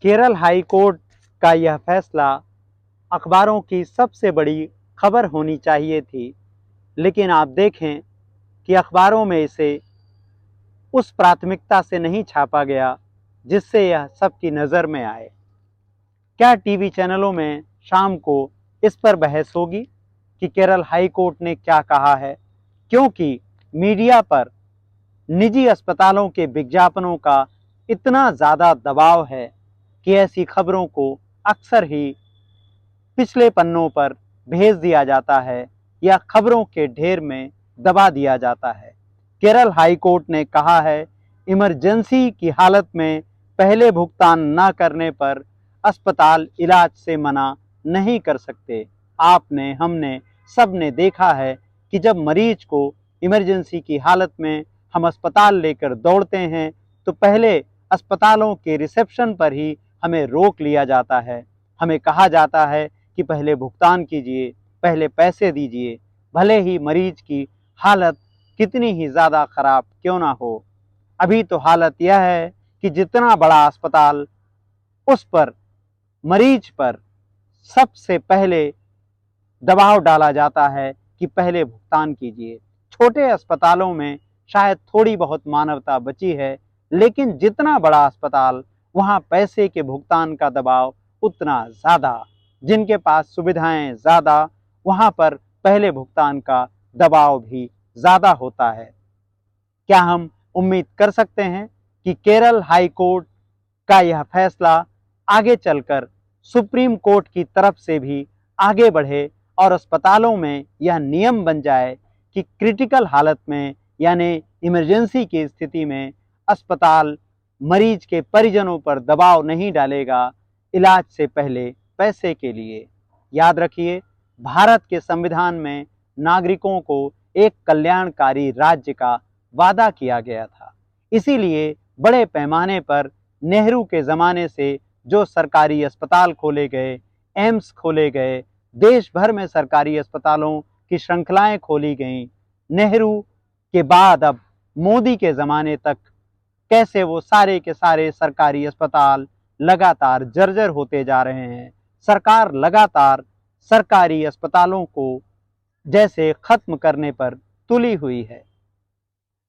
Kerala high court का यह फैसला अखबारों की सबसे बड़ी खबर होनी चाहिए थी, लेकिन आप देखें कि अखबारों में इसे उस प्राथमिकता से नहीं छापा गया जिससे यह सबकी नज़र में आए। क्या टीवी चैनलों में शाम को इस पर बहस होगी कि केरल हाई कोर्ट ने क्या कहा है? क्योंकि मीडिया पर निजी अस्पतालों के विज्ञापनों का इतना ज़्यादा दबाव है कि ऐसी खबरों को अक्सर ही पिछले पन्नों पर भेज दिया जाता है या खबरों के ढेर में दबा दिया जाता है। केरल हाई कोर्ट ने कहा है, इमरजेंसी की हालत में पहले भुगतान न करने पर अस्पताल इलाज से मना नहीं कर सकते। आपने, हमने, सब ने देखा है कि जब मरीज को इमरजेंसी की हालत में हम अस्पताल लेकर दौड़ते हैं तो पहले अस्पतालों के रिसेप्शन पर ही हमें रोक लिया जाता है। हमें कहा जाता है कि पहले भुगतान कीजिए, पहले पैसे दीजिए, भले ही मरीज की हालत कितनी ही ज़्यादा खराब क्यों ना हो। अभी तो हालत यह है कि जितना बड़ा अस्पताल, उस पर, मरीज पर सबसे पहले दबाव डाला जाता है कि पहले भुगतान कीजिए। छोटे अस्पतालों में शायद थोड़ी बहुत मानवता बची है, लेकिन जितना बड़ा अस्पताल, वहाँ पैसे के भुगतान का दबाव उतना ज़्यादा। जिनके पास सुविधाएं ज़्यादा, वहाँ पर पहले भुगतान का दबाव भी ज़्यादा होता है। क्या हम उम्मीद कर सकते हैं कि केरल हाई कोर्ट का यह फैसला आगे चलकर सुप्रीम कोर्ट की तरफ से भी आगे बढ़े और अस्पतालों में यह नियम बन जाए कि क्रिटिकल हालत में यानी इमरजेंसी की स्थिति में अस्पताल मरीज के परिजनों पर दबाव नहीं डालेगा इलाज से पहले पैसे के लिए? याद रखिए, भारत के संविधान में नागरिकों को एक कल्याणकारी राज्य का वादा किया गया था। इसीलिए बड़े पैमाने पर नेहरू के ज़माने से जो सरकारी अस्पताल खोले गए, एम्स खोले गए, देश भर में सरकारी अस्पतालों की श्रृंखलाएं खोली गईं, नेहरू के बाद अब मोदी के ज़माने तक कैसे वो सारे के सारे सरकारी अस्पताल लगातार जर्जर होते जा रहे हैं। सरकार लगातार सरकारी अस्पतालों को जैसे खत्म करने पर तुली हुई है।